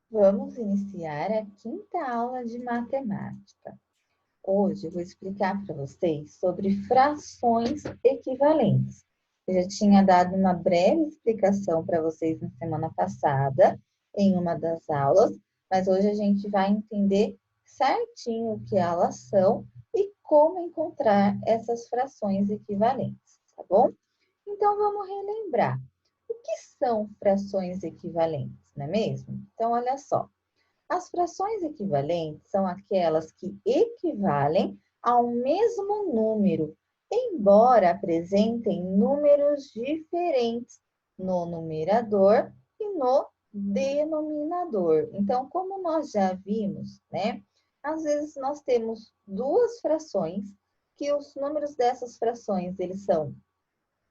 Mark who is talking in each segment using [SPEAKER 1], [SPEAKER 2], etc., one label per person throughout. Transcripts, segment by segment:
[SPEAKER 1] Vamos iniciar a quinta aula de matemática. Hoje eu vou explicar para vocês sobre frações equivalentes. Eu já tinha dado uma breve explicação para vocês na semana passada, em uma das aulas, mas hoje a gente vai entender certinho o que elas são e como encontrar essas frações equivalentes, tá bom? Então vamos relembrar. O que são frações equivalentes, não é mesmo? Então, olha só. As frações equivalentes são aquelas que equivalem ao mesmo número, embora apresentem números diferentes no numerador e no denominador. Então, como nós já vimos, né? Às vezes nós temos duas frações que os números dessas frações eles são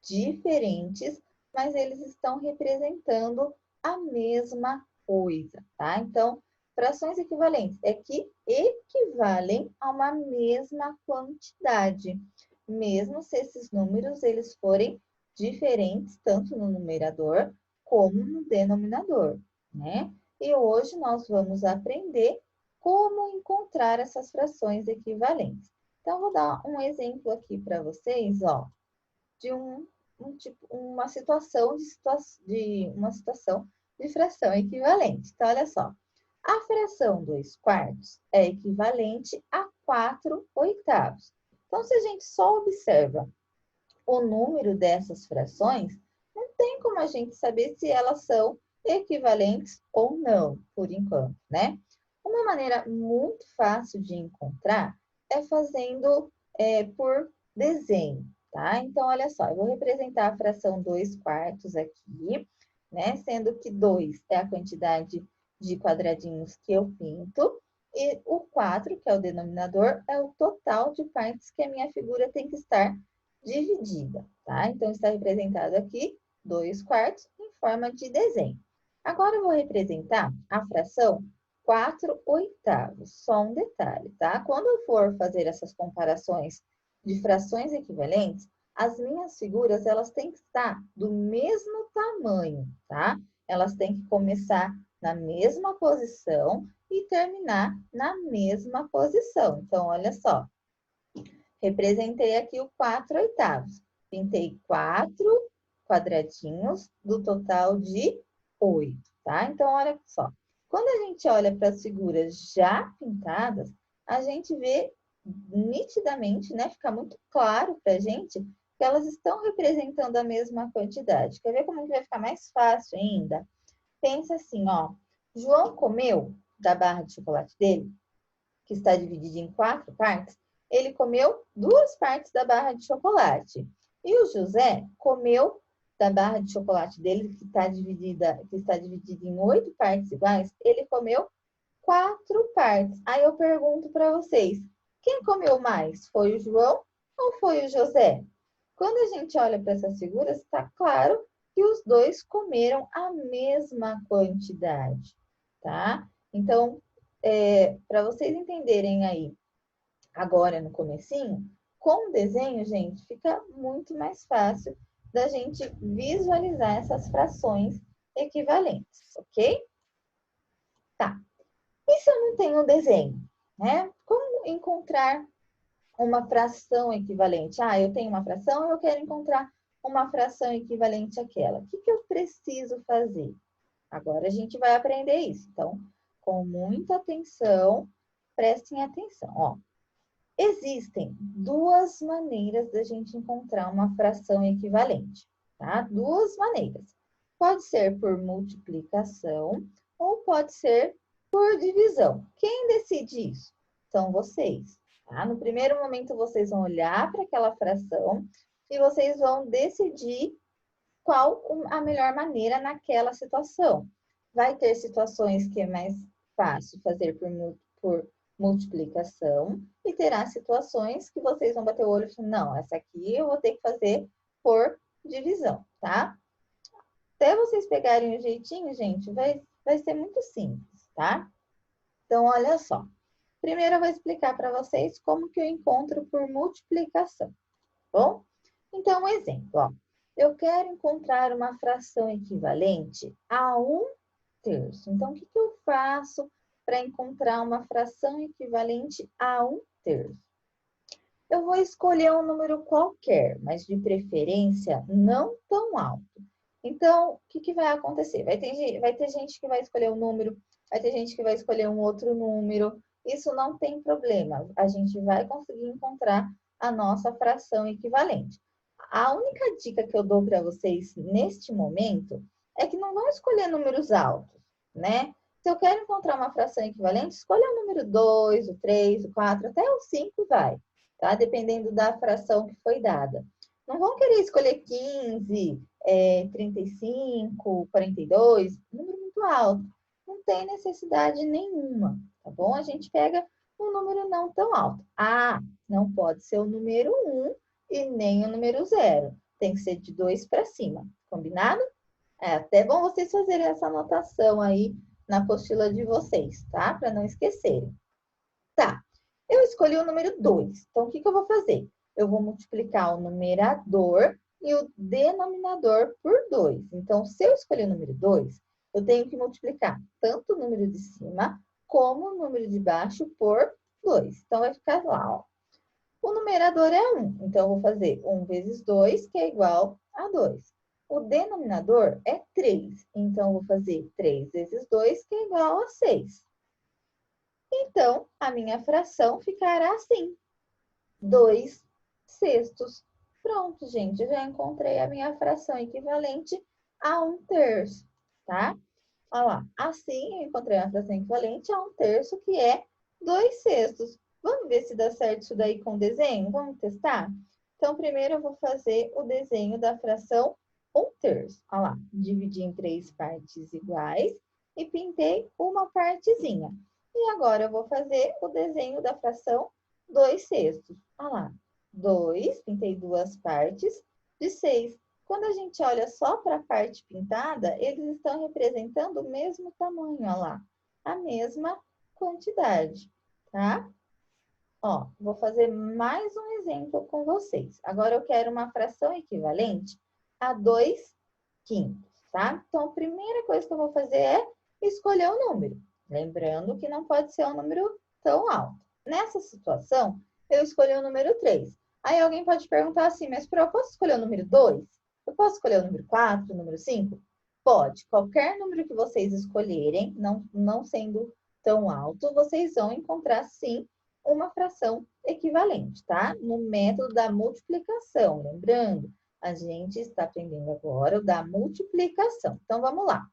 [SPEAKER 1] diferentes, mas eles estão representando a mesma coisa, tá? Então, frações equivalentes é que equivalem a uma mesma quantidade, mesmo se esses números eles forem diferentes tanto no numerador como no denominador, né? E hoje nós vamos aprender como encontrar essas frações equivalentes. Então, vou dar um exemplo aqui para vocês, ó, de uma situação uma situação de fração equivalente. Então, olha só. A fração 2/4 é equivalente a 4/8. Então, se a gente só observa o número dessas frações, não tem como a gente saber se elas são equivalentes ou não, por enquanto, né? Uma maneira muito fácil de encontrar é fazendo por desenho, tá? Então, olha só, eu vou representar a fração 2/4 aqui, né? Sendo que 2 é a quantidade de quadradinhos que eu pinto, e o 4, que é o denominador, é o total de partes que a minha figura tem que estar dividida, tá? Então, está representado aqui 2/4 em forma de desenho. Agora, eu vou representar a fração 4/8. Só um detalhe, tá? Quando eu for fazer essas comparações de frações equivalentes, as minhas figuras, elas têm que estar do mesmo tamanho, tá? Elas têm que começar na mesma posição e terminar na mesma posição. Então, olha só. Representei aqui o 4/8. Pintei 4 quadradinhos do total de 8, tá? Então, olha só. Quando a gente olha para as figuras já pintadas, a gente vê nitidamente, né? Fica muito claro para a gente que elas estão representando a mesma quantidade. Quer ver como que vai ficar mais fácil ainda? Pensa assim, ó. João comeu da barra de chocolate dele, que está dividida em 4 partes, ele comeu 2 partes da barra de chocolate. E o José comeu da barra de chocolate dele, que está dividida em 8 partes iguais, ele comeu 4 partes. Aí eu pergunto para vocês, quem comeu mais? Foi o João ou foi o José? Quando a gente olha para essas figuras, está claro que os dois comeram a mesma quantidade, tá? Então, para vocês entenderem aí, agora no comecinho, com o desenho, gente, fica muito mais fácil da gente visualizar essas frações equivalentes, ok? Tá. E se eu não tenho desenho, né? Como encontrar uma fração equivalente? Ah, eu tenho uma fração, eu quero encontrar uma fração equivalente àquela. O que eu preciso fazer? Agora a gente vai aprender isso. Então, com muita atenção, prestem atenção. Ó, existem duas maneiras da gente encontrar uma fração equivalente, tá? Duas maneiras. Pode ser por multiplicação ou pode ser por divisão. Quem decide isso? São vocês, tá? No primeiro momento, vocês vão olhar para aquela fração e vocês vão decidir qual a melhor maneira naquela situação. Vai ter situações que é mais fácil fazer por multiplicação e terá situações que vocês vão bater o olho e falar, não, essa aqui eu vou ter que fazer por divisão, tá? Até vocês pegarem o jeitinho, gente, vai ser muito simples, tá? Então, olha só. Primeiro eu vou explicar para vocês como que eu encontro por multiplicação, tá bom? Então, um exemplo, ó. Eu quero encontrar uma fração equivalente a 1 terço. Então, o que eu faço para encontrar uma fração equivalente a 1/3? Eu vou escolher um número qualquer, mas de preferência não tão alto. Então, o que vai acontecer? Vai ter gente que vai escolher um número, vai ter gente que vai escolher um outro número. Isso não tem problema. A gente vai conseguir encontrar a nossa fração equivalente. A única dica que eu dou para vocês neste momento é que não vão escolher números altos, né? Se eu quero encontrar uma fração equivalente, escolha o número 2, o 3, o 4, até o 5 vai, tá? Dependendo da fração que foi dada. Não vão querer escolher 15, 35, 42, número muito alto. Não tem necessidade nenhuma, tá bom? A gente pega um número não tão alto. Ah, não pode ser o número 1 e nem o número 0. Tem que ser de 2 para cima, combinado? É até bom vocês fazerem essa anotação aí na apostila de vocês, tá? Para não esquecerem. Tá, eu escolhi o número 2. Então, o que eu vou fazer? Eu vou multiplicar o numerador e o denominador por 2. Então, se eu escolher o número 2, eu tenho que multiplicar tanto o número de cima como o número de baixo por 2. Então, vai ficar lá, ó. O numerador é 1, então eu vou fazer 1 vezes 2, que é igual a 2. O denominador é 3, então eu vou fazer 3 vezes 2, que é igual a 6. Então, a minha fração ficará assim, 2/6. Pronto, gente, eu já encontrei a minha fração equivalente a 1/3, tá? Olha lá, assim eu encontrei a fração equivalente a 1/3, que é 2/6. Vamos ver se dá certo isso daí com o desenho? Vamos testar? Então, primeiro eu vou fazer o desenho da fração 1/3. Olha lá, dividi em 3 partes iguais e pintei uma partezinha. E agora eu vou fazer o desenho da fração 2/6. Olha lá, 2, pintei 2 partes de 6. Quando a gente olha só para a parte pintada, eles estão representando o mesmo tamanho, olha lá, a mesma quantidade, tá? Ó, vou fazer mais um exemplo com vocês. Agora eu quero uma fração equivalente a 2/5, tá? Então, a primeira coisa que eu vou fazer é escolher o número. Lembrando que não pode ser um número tão alto. Nessa situação, eu escolhi o número 3. Aí alguém pode perguntar assim, mas eu posso escolher o número 2? Eu posso escolher o número 4, o número 5? Pode. Qualquer número que vocês escolherem, não sendo tão alto, vocês vão encontrar sim uma fração equivalente, tá? No método da multiplicação. Lembrando, a gente está aprendendo agora o da multiplicação. Então, vamos lá.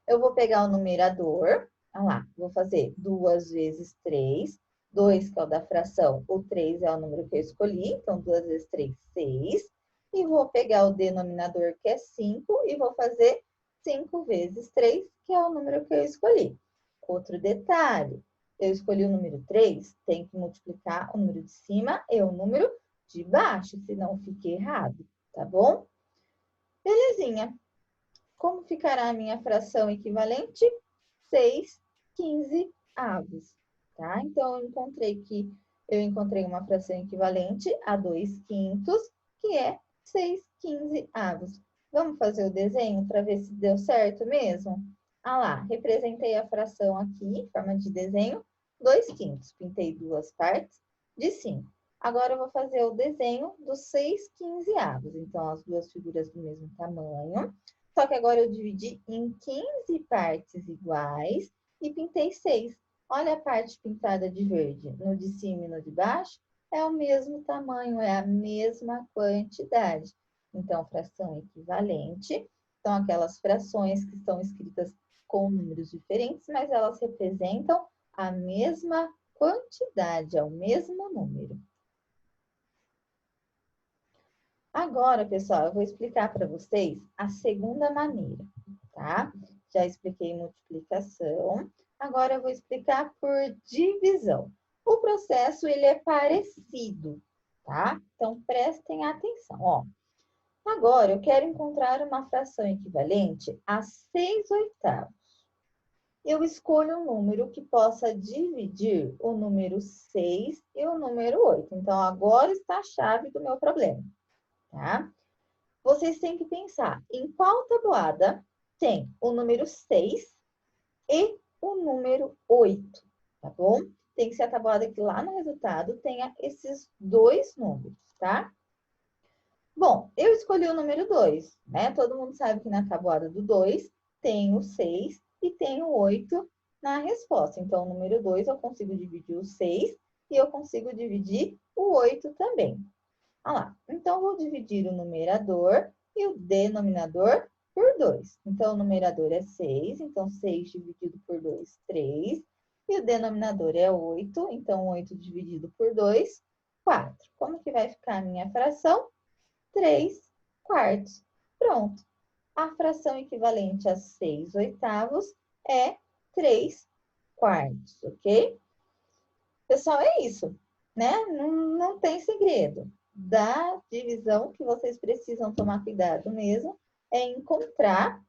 [SPEAKER 1] Eu vou pegar o numerador, olha lá, vou fazer 2 vezes 3, 2 que é o da fração, o 3 é o número que eu escolhi, então 2 vezes 3, 6. E vou pegar o denominador, que é 5, e vou fazer 5 vezes 3, que é o número que eu escolhi. Outro detalhe, eu escolhi o número 3, tem que multiplicar o número de cima e o número de baixo, senão fica errado, tá bom? Belezinha. Como ficará a minha fração equivalente? 6/15, tá? Então, eu encontrei uma fração equivalente a 2/5, que é 6/15. Vamos fazer o desenho para ver se deu certo mesmo? Ah lá, representei a fração aqui em forma de desenho, 2/5. Pintei 2 partes de 5. Agora, eu vou fazer o desenho dos 6/15. Então, as duas figuras do mesmo tamanho. Só que agora eu dividi em 15 partes iguais e pintei 6. Olha a parte pintada de verde. No de cima e no de baixo é o mesmo tamanho, é a mesma quantidade. Então, fração equivalente são aquelas frações que estão escritas com números diferentes, mas elas representam a mesma quantidade, é o mesmo número. Agora, pessoal, eu vou explicar para vocês a segunda maneira, tá? Já expliquei multiplicação, agora eu vou explicar por divisão. O processo, ele é parecido, tá? Então, prestem atenção, ó. Agora, eu quero encontrar uma fração equivalente a 6/8. Eu escolho um número que possa dividir o número 6 e o número 8. Então, agora está a chave do meu problema, tá? Vocês têm que pensar em qual tabuada tem o número 6 e o número 8, tá bom? Tem que ser a tabuada que lá no resultado tenha esses dois números, tá? Bom, eu escolhi o número 2, né? Todo mundo sabe que na tabuada do 2 tem o 6 e tem o 8 na resposta. Então, o número 2 eu consigo dividir o 6 e eu consigo dividir o 8 também. Olha lá. Então, vou dividir o numerador e o denominador por 2. Então, o numerador é 6, então 6 dividido por 2, 3. E o denominador é 8, então 8 dividido por 2, 4. Como que vai ficar a minha fração? 3 quartos. Pronto. A fração equivalente a 6 oitavos é 3 quartos, ok? Pessoal, é isso, né? Não tem segredo. Da divisão que vocês precisam tomar cuidado mesmo é encontrar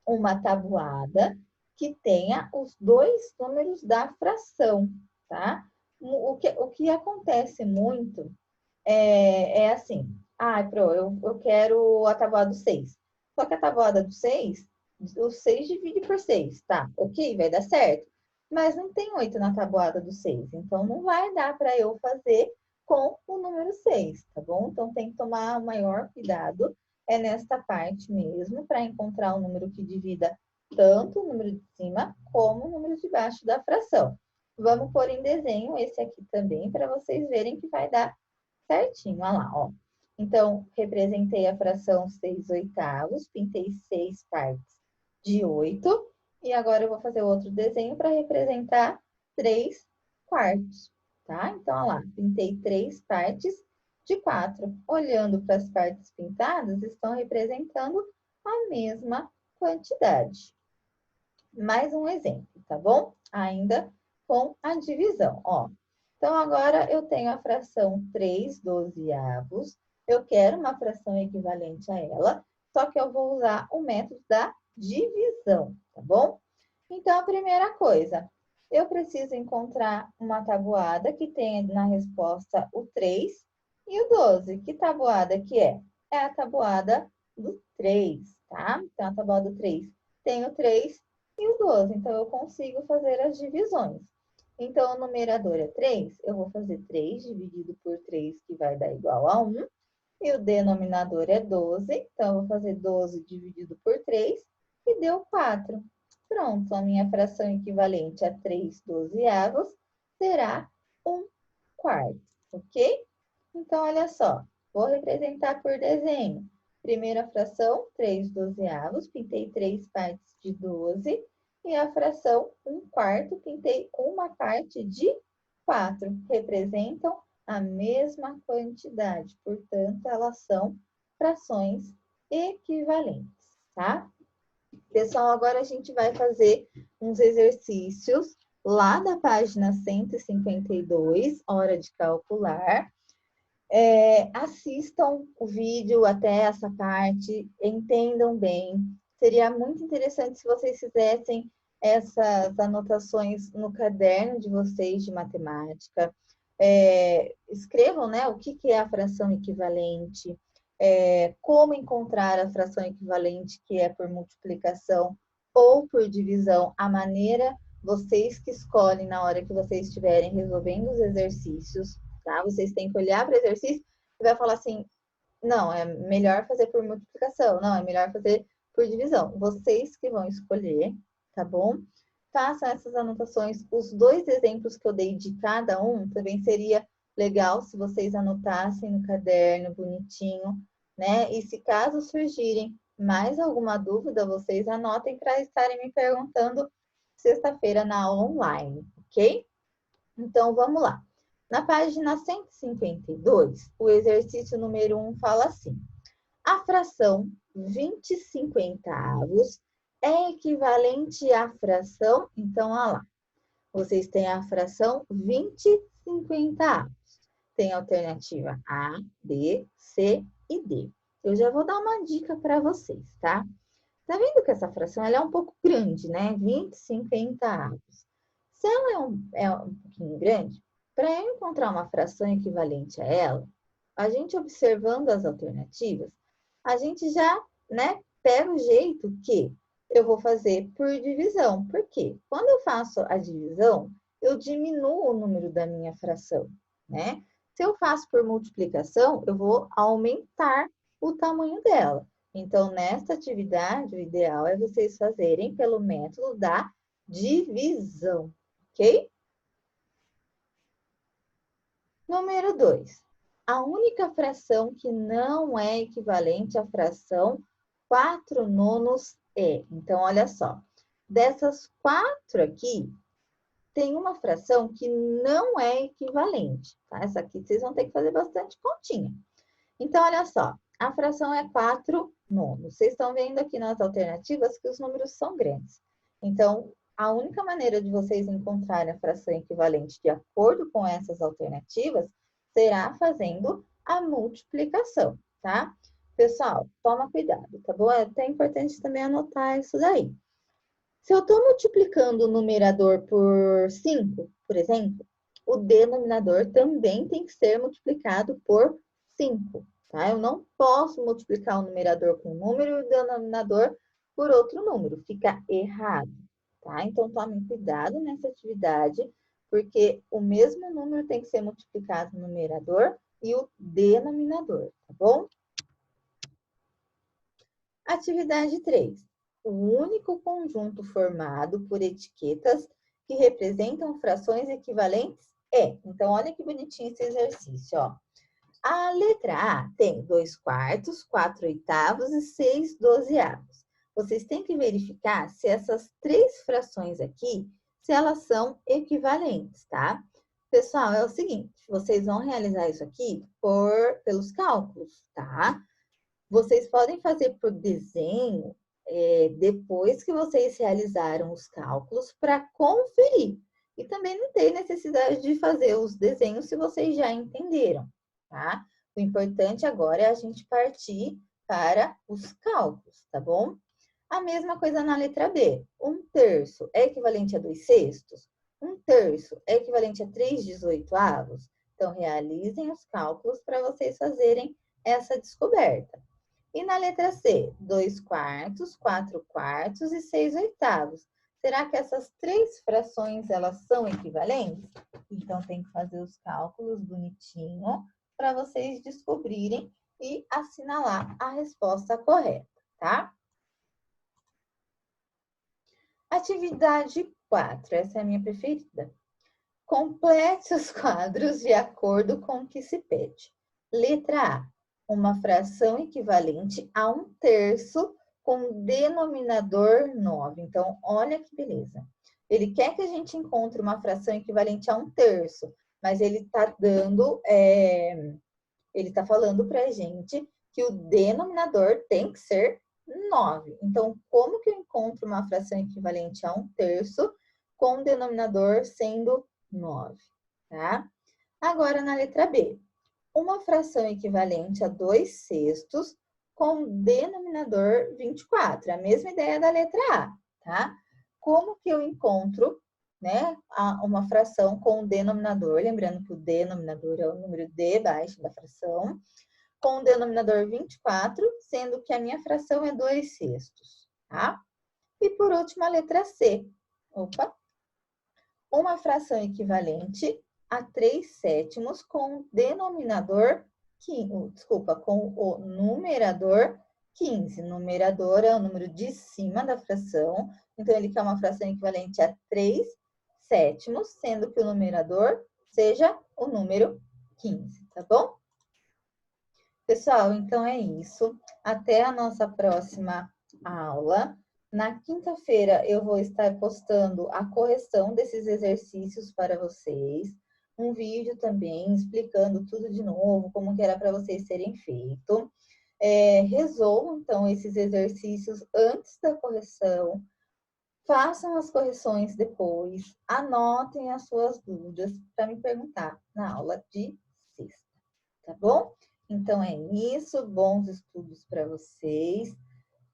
[SPEAKER 1] uma tabuada que tenha os dois números da fração, tá? O que acontece muito é assim, eu quero a tabuada do 6. Só que a tabuada do 6, o 6 divide por 6, tá? Ok, vai dar certo. Mas não tem 8 na tabuada do 6, então não vai dar para eu fazer com o número 6, tá bom? Então tem que tomar o maior cuidado nesta parte mesmo, para encontrar o número que divida tanto o número de cima como o número de baixo da fração. Vamos pôr em desenho esse aqui também, para vocês verem que vai dar certinho, olha lá, ó. Então, representei a fração 6 oitavos, pintei 6 partes de 8, e agora eu vou fazer outro desenho para representar 3 quartos, tá? Então, olha lá, pintei 3 partes de 4. Olhando para as partes pintadas, estão representando a mesma quantidade. Mais um exemplo, tá bom? Ainda com a divisão, ó. Então, agora eu tenho a fração 3 dozeavos. Eu quero uma fração equivalente a ela, só que eu vou usar o método da divisão, tá bom? Então, a primeira coisa, eu preciso encontrar uma tabuada que tenha na resposta o 3 e o 12. Que tabuada que é? É a tabuada do 3, tá? Então, a tabuada do 3 tem o 3 e o 12. Então, eu consigo fazer as divisões. Então, o numerador é 3, eu vou fazer 3 dividido por 3, que vai dar igual a 1. E o denominador é 12, então eu vou fazer 12 dividido por 3, e deu 4. Pronto, a minha fração equivalente a 3 dozeavos será 1 quarto, ok? Então, olha só, vou representar por desenho. Primeira fração, 3 dozeavos, pintei 3 partes de 12. E a fração 1 quarto, pintei uma parte de 4. Representam a mesma quantidade, portanto, elas são frações equivalentes, tá? Pessoal, agora a gente vai fazer uns exercícios lá da página 152, hora de calcular. Assistam o vídeo até essa parte, entendam bem. Seria muito interessante se vocês fizessem essas anotações no caderno de vocês de matemática. Escrevam, né, o que é a fração equivalente, como encontrar a fração equivalente, que é por multiplicação ou por divisão, a maneira vocês que escolhem na hora que vocês estiverem resolvendo os exercícios, tá? Vocês têm que olhar para o exercício e vai falar assim, não, é melhor fazer por multiplicação, não, é melhor fazer por divisão. Vocês que vão escolher, tá bom? Façam essas anotações. Os dois exemplos que eu dei de cada um, também seria legal se vocês anotassem no caderno, bonitinho, né? E se caso surgirem mais alguma dúvida, vocês anotem para estarem me perguntando sexta-feira na aula online, ok? Então, vamos lá. Na página 152, o exercício número 1 fala assim: a fração 20 cinquentavos é equivalente à fração... Então, olha lá. Vocês têm a fração 20 cinquentavos. Tem a alternativa A, B, C e D. Eu já vou dar uma dica para vocês, tá? Tá vendo que essa fração ela é um pouco grande, né? 20 cinquentavos. Se ela é um pouquinho grande, para eu encontrar uma fração equivalente a ela, a gente observando as alternativas, a gente já, né, pega o jeito que eu vou fazer por divisão. Por quê? Quando eu faço a divisão, eu diminuo o número da minha fração, né? Se eu faço por multiplicação, eu vou aumentar o tamanho dela. Então, nesta atividade, o ideal é vocês fazerem pelo método da divisão, ok? Número 2. A única fração que não é equivalente à fração 4 nonos é. Então, olha só. Dessas 4 aqui, tem uma fração que não é equivalente, tá? Essa aqui vocês vão ter que fazer bastante continha. Então, olha só. A fração é 4 nonos. Vocês estão vendo aqui nas alternativas que os números são grandes. Então, a única maneira de vocês encontrarem a fração equivalente de acordo com essas alternativas será fazendo a multiplicação, tá? Pessoal, toma cuidado, tá bom? É até importante também anotar isso daí. Se eu estou multiplicando o numerador por 5, por exemplo, o denominador também tem que ser multiplicado por 5, tá? Eu não posso multiplicar o numerador com um número e o denominador por outro número, fica errado, tá? Então, tomem cuidado nessa atividade, porque o mesmo número tem que ser multiplicado no numerador e o denominador, tá bom? Atividade 3. O único conjunto formado por etiquetas que representam frações equivalentes é. Então, olha que bonitinho esse exercício, ó. A letra A tem 2/4, 4/8 e 6/12. Vocês têm que verificar se essas três frações aqui, se elas são equivalentes, tá? Pessoal, é o seguinte, vocês vão realizar isso aqui pelos cálculos, tá? Vocês podem fazer por desenho depois que vocês realizaram os cálculos para conferir. E também não tem necessidade de fazer os desenhos se vocês já entenderam, tá? O importante agora é a gente partir para os cálculos, tá bom? A mesma coisa na letra B. 1/3 é equivalente a 2/6? 1/3 é equivalente a 3/18? Então, realizem os cálculos para vocês fazerem essa descoberta. E na letra C, 2/4, 4/4 e 6/8. Será que essas três frações, elas são equivalentes? Então, tem que fazer os cálculos bonitinho para vocês descobrirem e assinalar a resposta correta, tá? Atividade 4, essa é a minha preferida. Complete os quadros de acordo com o que se pede. Letra A, uma fração equivalente a 1/3 com denominador 9. Então, olha que beleza. Ele quer que a gente encontre uma fração equivalente a 1/3, mas ele está falando para a gente que o denominador tem que ser 9. Então, como que eu encontro uma fração equivalente a 1/3 com o denominador sendo 9, tá? Agora, na letra B, uma fração equivalente a 2/6 com denominador 24. A mesma ideia da letra A, tá? Como que eu encontro, né, uma fração com denominador, lembrando que o denominador é o número debaixo da fração, com o denominador 24, sendo que a minha fração é 2/6, tá? E por último, a letra C. Uma fração equivalente a 3/7 com denominador, com o numerador 15. Numerador é o número de cima da fração, então ele quer uma fração equivalente a 3/7, sendo que o numerador seja o número 15, tá bom? Pessoal, então é isso. Até a nossa próxima aula. Na quinta-feira eu vou estar postando a correção desses exercícios para vocês. Um vídeo também explicando tudo de novo, como que era para vocês terem feito. Resolvam, então, esses exercícios antes da correção. Façam as correções depois. Anotem as suas dúvidas para me perguntar na aula de sexta, tá bom? Então é isso, bons estudos para vocês.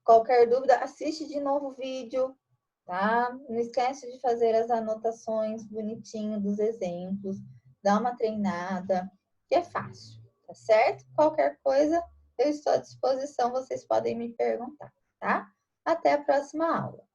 [SPEAKER 1] Qualquer dúvida, assiste de novo o vídeo, tá? Não esquece de fazer as anotações bonitinho dos exemplos, dá uma treinada, que é fácil, tá certo? Qualquer coisa, eu estou à disposição, vocês podem me perguntar, tá? Até a próxima aula!